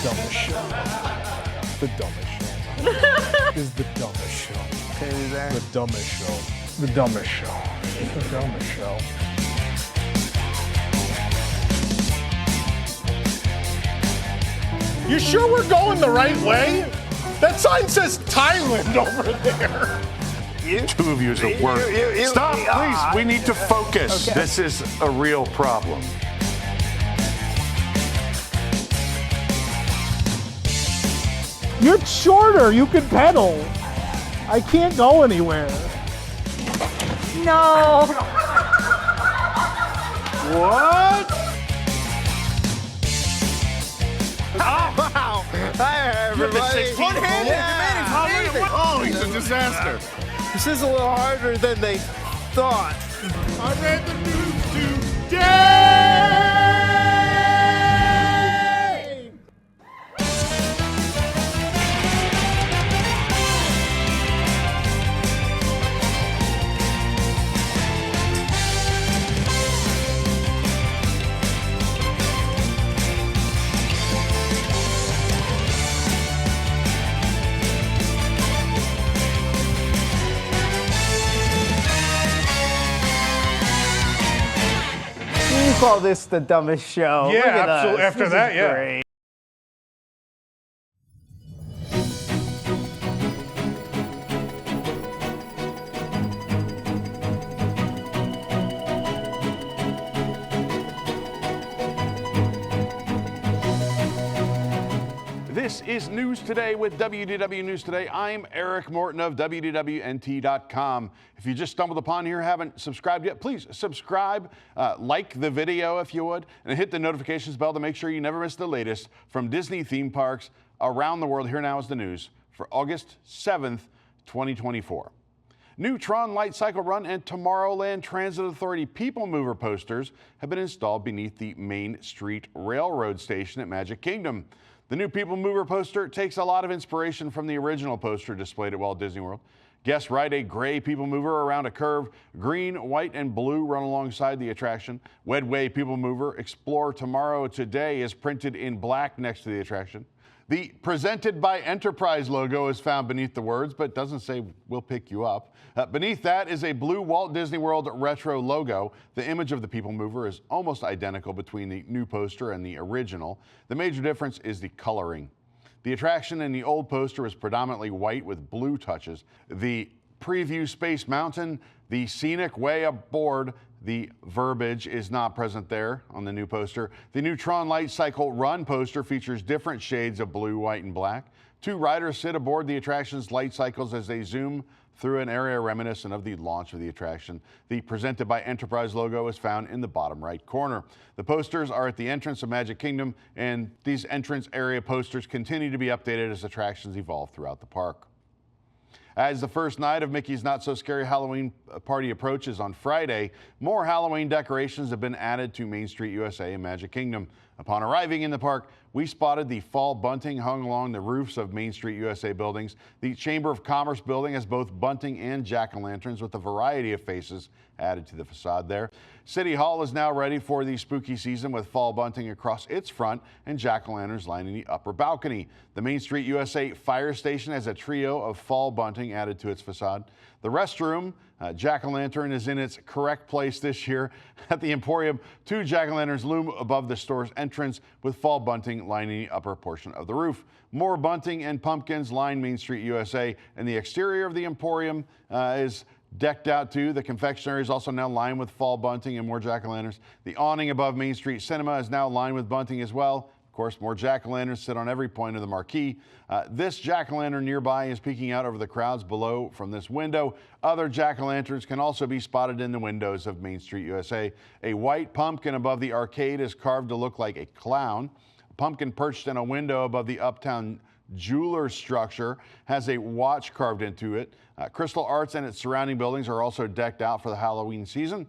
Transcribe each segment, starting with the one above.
dumbest show. The dumbest show. This is the dumbest show. Can you do that? The dumbest show. The dumbest show. The dumbest show. You sure we're going the right way? That sign says Thailand over there. Two of you is the worst. Stop, please. We need to focus. Okay. This is a real problem. You're shorter. You can pedal. I can't go anywhere. No. What? Wow. Hi, everybody. One-handed. Oh, he's a disaster. This is a little harder than they thought. I read the news today. You call this the dumbest show? Yeah, Look at absolutely. us. After This that, is yeah. great. This is News Today with WDW News Today. I'm Eric Morton of wdwnt.com. If you just stumbled upon here, haven't subscribed yet, please subscribe, like the video if you would, and hit the notifications bell to make sure you never miss the latest from Disney theme parks around the world. Here now is the news for August 7th, 2024. New TRON Lightcycle Run and Tomorrowland Transit Authority PeopleMover posters have been installed beneath the Main Street Railroad Station at Magic Kingdom. The new PeopleMover poster takes a lot of inspiration from the original poster displayed at Walt Disney World. Guests ride a gray PeopleMover around a curve. Green, white, and blue run alongside the attraction. Wedway PeopleMover Explore Tomorrow Today is printed in black next to the attraction. The Presented by Enterprise logo is found beneath the words, but doesn't say we'll pick you up. Beneath that is a blue Walt Disney World retro logo. The image of the PeopleMover is almost identical between the new poster and the original. The major difference is the coloring. The attraction in the old poster was predominantly white with blue touches. The Preview Space Mountain, the Scenic Way Aboard, the verbiage is not present there on the new poster. The new TRON Lightcycle Run poster features different shades of blue, white, and black. Two riders sit aboard the attraction's light cycles as they zoom through an area reminiscent of the launch of the attraction. The Presented by Enterprise logo is found in the bottom right corner. The posters are at the entrance of Magic Kingdom, and these entrance area posters continue to be updated as attractions evolve throughout the park. As the first night of Mickey's Not So Scary Halloween Party approaches on Friday, more Halloween decorations have been added to Main Street USA and Magic Kingdom. Upon arriving in the park, we spotted the fall bunting hung along the roofs of Main Street USA buildings. The Chamber of Commerce building has both bunting and jack-o'-lanterns with a variety of faces added to the facade there. City Hall is now ready for the spooky season with fall bunting across its front and jack-o'-lanterns lining the upper balcony. The Main Street USA Fire Station has a trio of fall bunting added to its facade. The restroom jack-o'-lantern is in its correct place this year. At the Emporium, two jack-o'-lanterns loom above the store's entrance with fall bunting lining the upper portion of the roof. More bunting and pumpkins line Main Street USA, and the exterior of the Emporium is decked out too. The confectionery is also now lined with fall bunting and more jack-o'-lanterns. The awning above Main Street Cinema is now lined with bunting as well. Of course, more jack-o'-lanterns sit on every point of the marquee. This jack-o'-lantern nearby is peeking out over the crowds below from this window. Other jack-o'-lanterns can also be spotted in the windows of Main Street USA. A white pumpkin above the arcade is carved to look like a clown. A pumpkin perched in a window above the Uptown Jeweler structure has a watch carved into it. Crystal Arts and its surrounding buildings are also decked out for the Halloween season.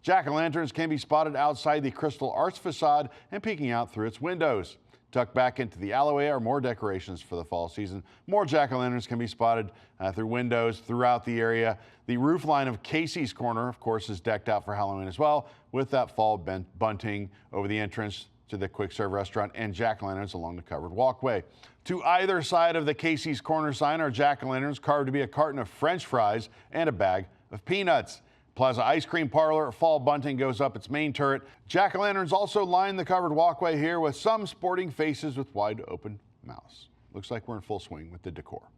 Jack-o'-lanterns can be spotted outside the Crystal Arts facade and peeking out through its windows. Tucked back into the alleyway are more decorations for the fall season. More jack-o'-lanterns can be spotted through windows throughout the area. The roof line of Casey's Corner, of course, is decked out for Halloween as well, with that fall bunting over the entrance to the quick serve restaurant and jack-o'-lanterns along the covered walkway. To either side of the Casey's Corner sign are jack-o'-lanterns carved to be a carton of French fries and a bag of peanuts. Plaza Ice Cream Parlor fall bunting goes up its main turret. Jack-o'-lanterns also line the covered walkway here with some sporting faces with wide open mouths. Looks like we're in full swing with the decor.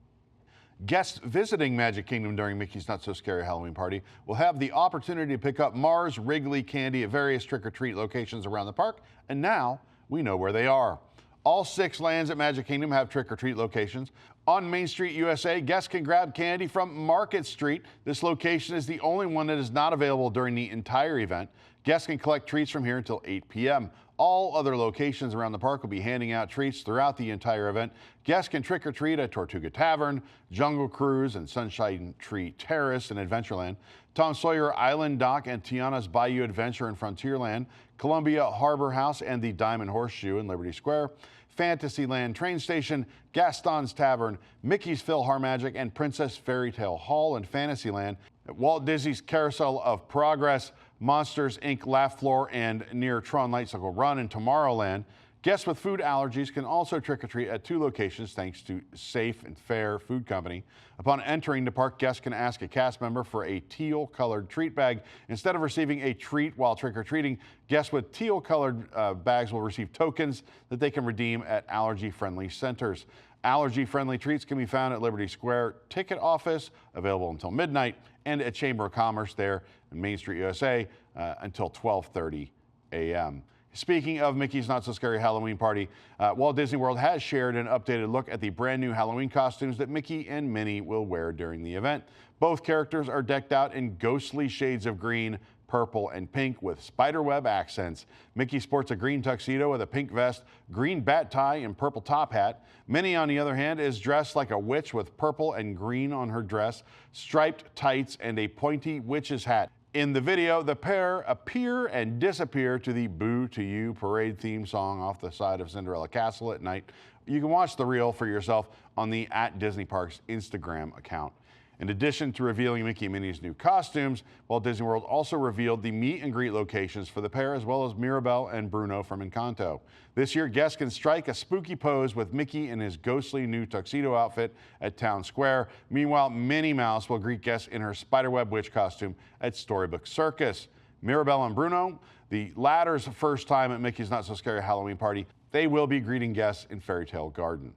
Guests visiting Magic Kingdom during Mickey's Not So Scary Halloween Party will have the opportunity to pick up Mars Wrigley candy at various trick-or-treat locations around the park, and now we know where they are. All 6 lands at Magic Kingdom have trick-or-treat locations. On Main Street, USA, guests can grab candy from Market Street. This location is the only one that is not available during the entire event. Guests can collect treats from here until 8 p.m. All other locations around the park will be handing out treats throughout the entire event. Guests can trick-or-treat at Tortuga Tavern, Jungle Cruise, and Sunshine Tree Terrace in Adventureland, Tom Sawyer Island Dock and Tiana's Bayou Adventure in Frontierland, Columbia Harbor House and the Diamond Horseshoe in Liberty Square, Fantasyland Train Station, Gaston's Tavern, Mickey's PhilharMagic, and Princess Fairy Tale Hall in Fantasyland, at Walt Disney's Carousel of Progress, Monsters Inc. Laugh Floor, and near TRON Lightcycle Run in Tomorrowland. Guests with food allergies can also trick-or-treat at 2 locations thanks to Safe and Fair Food Company. Upon entering the park, guests can ask a cast member for a teal-colored treat bag. Instead of receiving a treat while trick-or-treating, guests with teal-colored bags will receive tokens that they can redeem at allergy-friendly centers. Allergy-friendly treats can be found at Liberty Square Ticket Office, available until midnight, and at Chamber of Commerce there in Main Street, USA, until 12:30 a.m. Speaking of Mickey's Not So Scary Halloween Party, Walt Disney World has shared an updated look at the brand new Halloween costumes that Mickey and Minnie will wear during the event. Both characters are decked out in ghostly shades of green, purple, and pink with spiderweb accents. Mickey sports a green tuxedo with a pink vest, green bat tie, and purple top hat. Minnie, on the other hand, is dressed like a witch with purple and green on her dress, striped tights, and a pointy witch's hat. In the video, the pair appear and disappear to the Boo to You parade theme song off the side of Cinderella Castle at night. You can watch the reel for yourself on the @DisneyParks Instagram account. In addition to revealing Mickey and Minnie's new costumes, Walt Disney World also revealed the meet and greet locations for the pair, as well as Mirabel and Bruno from Encanto. This year, guests can strike a spooky pose with Mickey in his ghostly new tuxedo outfit at Town Square. Meanwhile, Minnie Mouse will greet guests in her spiderweb witch costume at Storybook Circus. Mirabel and Bruno, the latter's first time at Mickey's Not So Scary Halloween Party, they will be greeting guests in Fairy Tale Garden.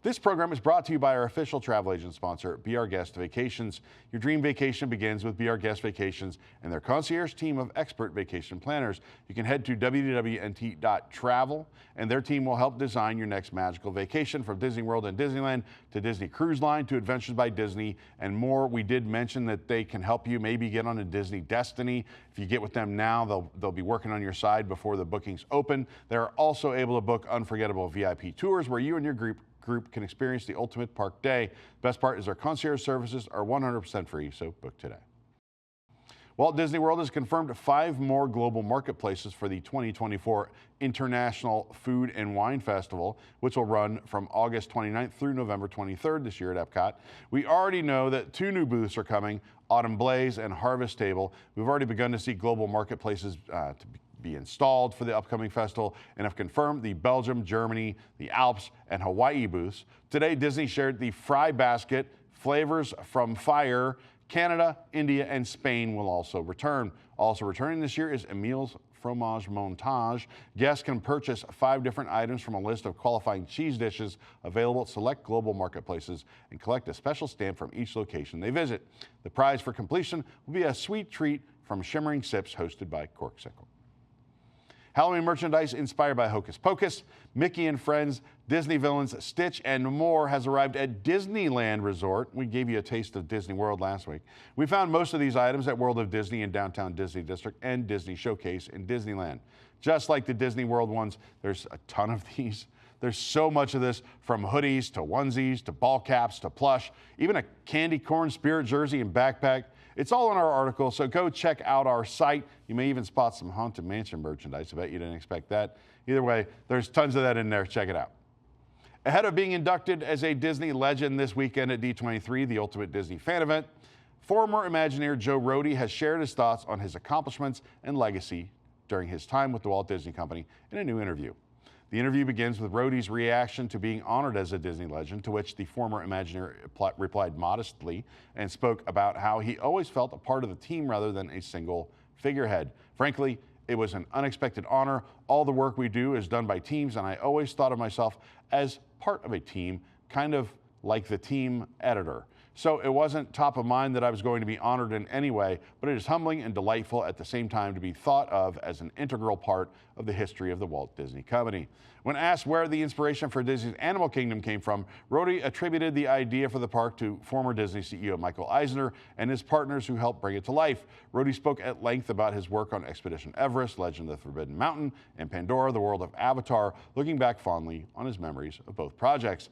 This program is brought to you by our official travel agent sponsor, Be Our Guest Vacations. Your dream vacation begins with Be Our Guest Vacations and their concierge team of expert vacation planners. You can head to wdwnt.travel and their team will help design your next magical vacation, from Disney World and Disneyland to Disney Cruise Line to Adventures by Disney and more. We did mention that they can help you maybe get on a Disney Destiny. If you get with them now, they'll be working on your side before the bookings open. They're also able to book unforgettable VIP tours where you and your group can experience the ultimate park day. Best part is our concierge services are 100% free, so book today. Walt Disney World has confirmed 5 more global marketplaces for the 2024 International Food and Wine Festival, which will run from August 29th through November 23rd this year at Epcot. We already know that 2 new booths are coming, Autumn Blaze and Harvest Table. We've already begun to see global marketplaces to be installed for the upcoming festival and have confirmed the Belgium, Germany, the Alps, and Hawaii booths. Today, Disney shared the Fry Basket, Flavors from Fire. Canada, India, and Spain will also return. Also returning this year is Emile's Fromage Montage. Guests can purchase 5 different items from a list of qualifying cheese dishes available at select global marketplaces and collect a special stamp from each location they visit. The prize for completion will be a sweet treat from Shimmering Sips, hosted by Corksicle. Halloween merchandise inspired by Hocus Pocus, Mickey and Friends, Disney villains, Stitch, and more has arrived at Disneyland Resort. We gave you a taste of Disney World last week. We found most of these items at World of Disney in downtown Disney District and Disney Showcase in Disneyland. Just like the Disney World ones, there's a ton of these. There's so much of this, from hoodies to onesies to ball caps to plush, even a candy corn spirit jersey and backpack. It's all in our article, so go check out our site. You may even spot some Haunted Mansion merchandise. I bet you didn't expect that. Either way, there's tons of that in there. Check it out. Ahead of being inducted as a Disney legend this weekend at D23, the Ultimate Disney Fan Event, former Imagineer Joe Rohde has shared his thoughts on his accomplishments and legacy during his time with the Walt Disney Company in a new interview. The interview begins with Rohde's reaction to being honored as a Disney legend, to which the former Imagineer replied modestly and spoke about how he always felt a part of the team rather than a single figurehead. Frankly, it was an unexpected honor. All the work we do is done by teams, and I always thought of myself as part of a team, kind of like the team editor. So it wasn't top of mind that I was going to be honored in any way, but it is humbling and delightful at the same time to be thought of as an integral part of the history of the Walt Disney Company. When asked where the inspiration for Disney's Animal Kingdom came from, Rohde attributed the idea for the park to former Disney CEO Michael Eisner and his partners who helped bring it to life. Rohde spoke at length about his work on Expedition Everest, Legend of the Forbidden Mountain, and Pandora, the World of Avatar, looking back fondly on his memories of both projects.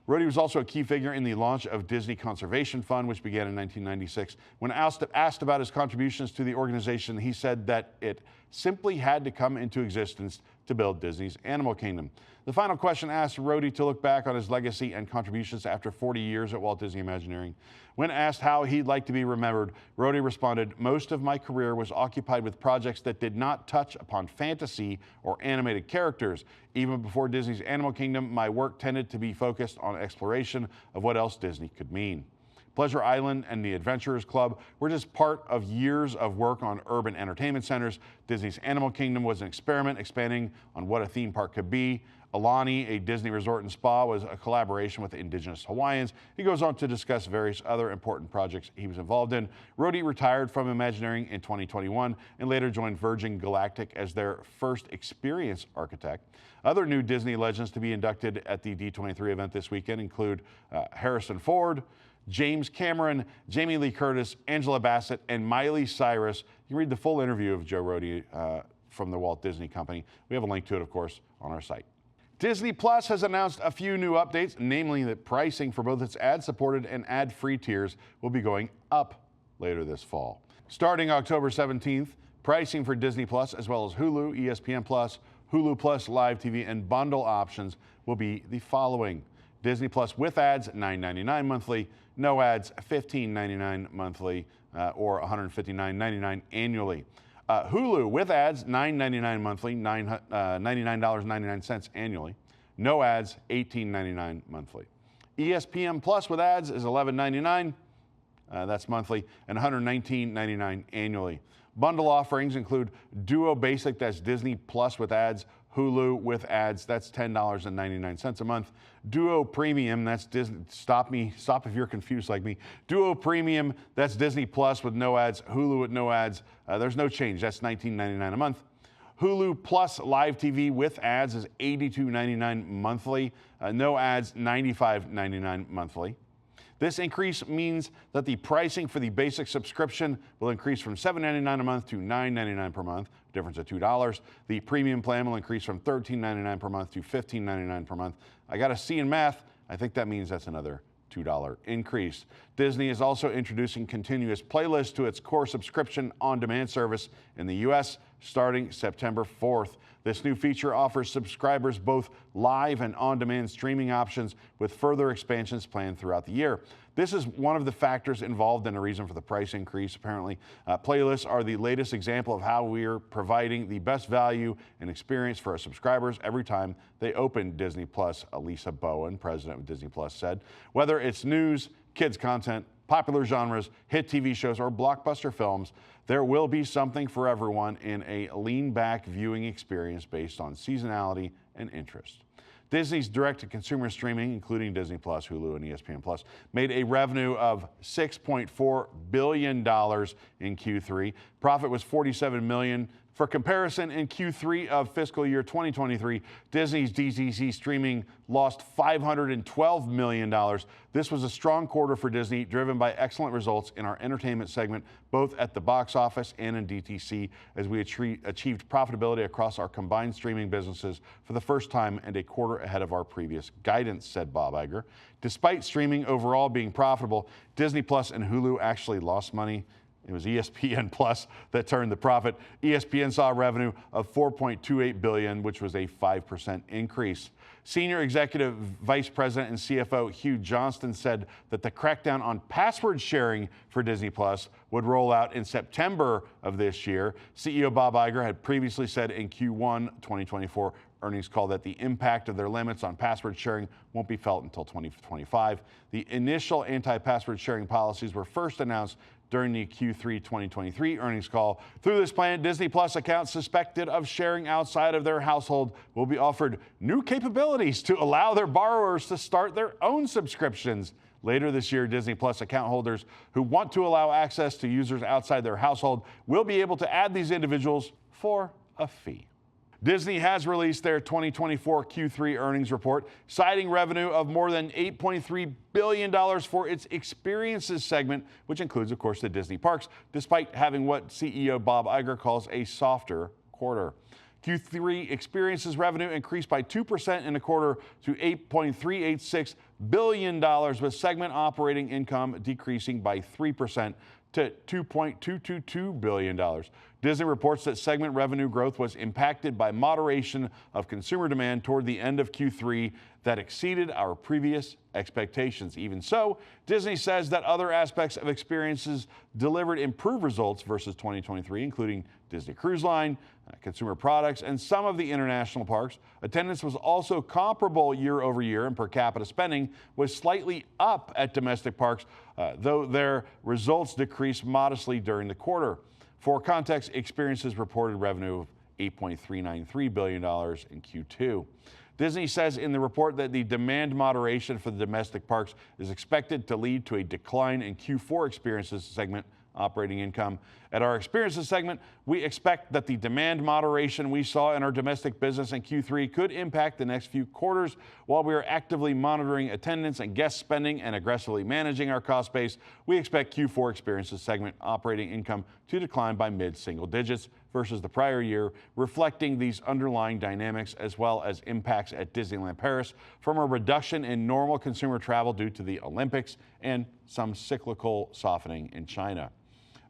Rohde was also a key figure in the launch of Disney Conservation Fund, which began in 1996. When asked about his contributions to the organization, he said that it simply had to come into existence to build Disney's Animal Kingdom. The final question asked Rohde to look back on his legacy and contributions after 40 years at Walt Disney Imagineering. When asked how he'd like to be remembered, Rohde responded, "Most of my career was occupied with projects that did not touch upon fantasy or animated characters. Even before Disney's Animal Kingdom, my work tended to be focused on exploration of what else Disney could mean. Pleasure Island and the Adventurers Club were just part of years of work on urban entertainment centers. Disney's Animal Kingdom was an experiment expanding on what a theme park could be. Alani, a Disney resort and spa, was a collaboration with indigenous Hawaiians." He goes on to discuss various other important projects he was involved in. Rohde retired from Imagineering in 2021 and later joined Virgin Galactic as their first experience architect. Other new Disney legends to be inducted at the D23 event this weekend include Harrison Ford, James Cameron, Jamie Lee Curtis, Angela Bassett, and Miley Cyrus. You can read the full interview of Joe Rohde from the Walt Disney Company. We have a link to it, of course, on our site. Disney Plus has announced a few new updates, namely that pricing for both its ad-supported and ad-free tiers will be going up later this fall. Starting October 17th, pricing for Disney Plus, as well as Hulu, ESPN Plus, Hulu Plus, Live TV, and bundle options will be the following. Disney Plus with ads, $9.99 monthly, no ads, $15.99 monthly, or $159.99 annually. Hulu with ads, $9.99 monthly, $99.99 annually. No ads, $18.99 monthly. ESPN Plus with ads is $11.99, that's monthly, and $119.99 annually. Bundle offerings include Duo Basic, that's Disney Plus with ads, Hulu with ads, that's $10.99 a month. Duo Premium, that's Disney, stop if you're confused like me. Duo Premium, that's Disney Plus with no ads, Hulu with no ads, there's no change, that's $19.99 a month. Hulu Plus Live TV with ads is $82.99 monthly, no ads, $95.99 monthly. This increase means that the pricing for the basic subscription will increase from $7.99 a month to $9.99 per month, difference of $2. The premium plan will increase from $13.99 per month to $15.99 per month. I got a C in math. I think that means that's another $2 increase. Disney is also introducing continuous playlists to its core subscription on-demand service in the U.S. starting September 4th. This new feature offers subscribers both live and on-demand streaming options, with further expansions planned throughout the year. This is one of the factors involved in a reason for the price increase, apparently. Playlists are the latest example of how we're providing the best value and experience for our subscribers every time they open Disney Plus, Elisa Bowen, president of Disney Plus, said. Whether it's news, kids content, popular genres, hit TV shows, or blockbuster films, there will be something for everyone in a lean-back viewing experience based on seasonality and interest. Disney's direct-to-consumer streaming, including Disney Plus, Hulu, and ESPN Plus, made a revenue of $6.4 billion in Q3. Profit was $47 million. For comparison, in Q3 of fiscal year 2023, Disney's DTC streaming lost $512 million. This was a strong quarter for Disney, driven by excellent results in our entertainment segment, both at the box office and in DTC, as we achieved profitability across our combined streaming businesses for the first time and a quarter ahead of our previous guidance, said Bob Iger. Despite streaming overall being profitable, Disney Plus and Hulu actually lost money It was ESPN Plus that turned the profit. ESPN saw revenue of $4.28 billion, which was a 5% increase. Senior Executive Vice President and CFO Hugh Johnston said that the crackdown on password sharing for Disney Plus would roll out in September of this year. CEO Bob Iger had previously said in Q1 2024 earnings call that the impact of their limits on password sharing won't be felt until 2025. The initial anti-password sharing policies were first announced during the Q3 2023 earnings call. Through this plan, Disney Plus accounts suspected of sharing outside of their household will be offered new capabilities to allow their borrowers to start their own subscriptions. Later this year, Disney Plus account holders who want to allow access to users outside their household will be able to add these individuals for a fee. Disney has released their 2024 Q3 earnings report, citing revenue of more than $8.3 billion for its experiences segment, which includes, of course, the Disney parks, despite having what CEO Bob Iger calls a softer quarter. Q3 experiences revenue increased by 2% in the quarter to $8.386 billion, with segment operating income decreasing by 3% to $2.222 billion. Disney reports that segment revenue growth was impacted by moderation of consumer demand toward the end of Q3 that exceeded our previous expectations. Even so, Disney says that other aspects of experiences delivered improved results versus 2023, including Disney Cruise Line, consumer products, and some of the international parks. Attendance was also comparable year over year, and per capita spending was slightly up at domestic parks, though their results decreased modestly during the quarter. For context, experiences reported revenue of $8.393 billion in Q2. Disney says in the report that the demand moderation for the domestic parks is expected to lead to a decline in Q4 experiences segment operating income. At our experiences segment, we expect that the demand moderation we saw in our domestic business in Q3 could impact the next few quarters. While we are actively monitoring attendance and guest spending and aggressively managing our cost base, we expect Q4 experiences segment operating income to decline by mid-single digits versus the prior year, reflecting these underlying dynamics as well as impacts at Disneyland Paris from a reduction in normal consumer travel due to the Olympics and some cyclical softening in China.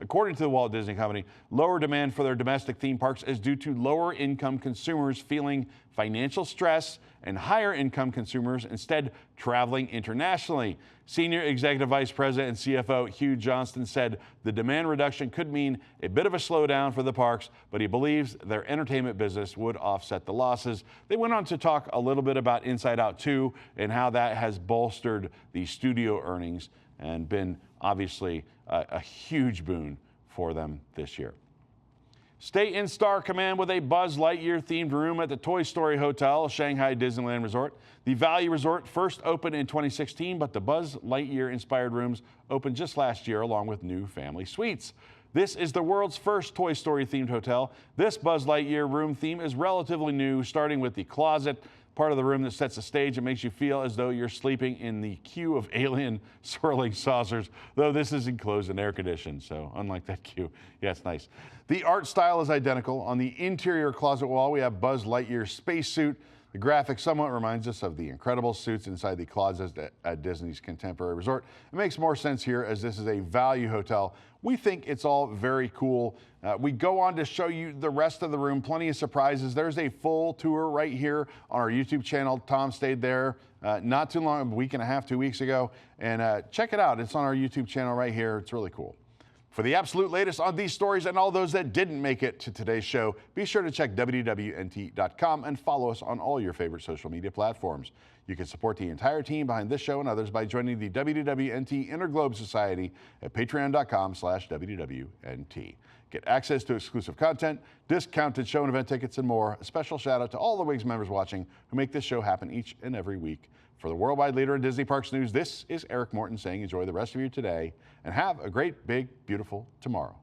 According to the Walt Disney Company, lower demand for their domestic theme parks is due to lower income consumers feeling financial stress and higher income consumers instead traveling internationally. Senior Executive Vice President and CFO Hugh Johnston said the demand reduction could mean a bit of a slowdown for the parks, but he believes their entertainment business would offset the losses. They went on to talk a little bit about Inside Out 2 and how that has bolstered the studio earnings and been obviously a huge boon for them this year. Stay in star command with a Buzz Lightyear themed room at the Toy Story Hotel, Shanghai Disneyland Resort. The Value Resort first opened in 2016, but the Buzz Lightyear inspired rooms opened just last year along with new family suites. This is the world's first Toy Story themed hotel. This Buzz Lightyear room theme is relatively new, starting with the closet, part of the room that sets the stage and makes you feel as though you're sleeping in the queue of alien swirling saucers, though this is enclosed and air conditioned, so unlike that queue, yeah, it's nice. The art style is identical. On the interior closet wall, we have Buzz Lightyear's spacesuit. The graphic somewhat reminds us of the incredible suits inside the closets at Disney's Contemporary Resort. It makes more sense here as this is a value hotel. We think it's all very cool. We go on to show you the rest of the room, plenty of surprises. There's a full tour right here on our YouTube channel. Tom stayed there not too long, a week and a half, 2 weeks ago. And check it out. It's on our YouTube channel right here. It's really cool. For the absolute latest on these stories and all those that didn't make it to today's show, be sure to check wdwnt.com and follow us on all your favorite social media platforms. You can support the entire team behind this show and others by joining the WDWNT Interglobe Society at patreon.com/WDWNT. Get access to exclusive content, discounted show and event tickets, and more. A special shout out to all the WIGS members watching who make this show happen each and every week. For the worldwide leader in Disney Parks news, this is Eric Morton saying enjoy the rest of your today and have a great, big, beautiful tomorrow.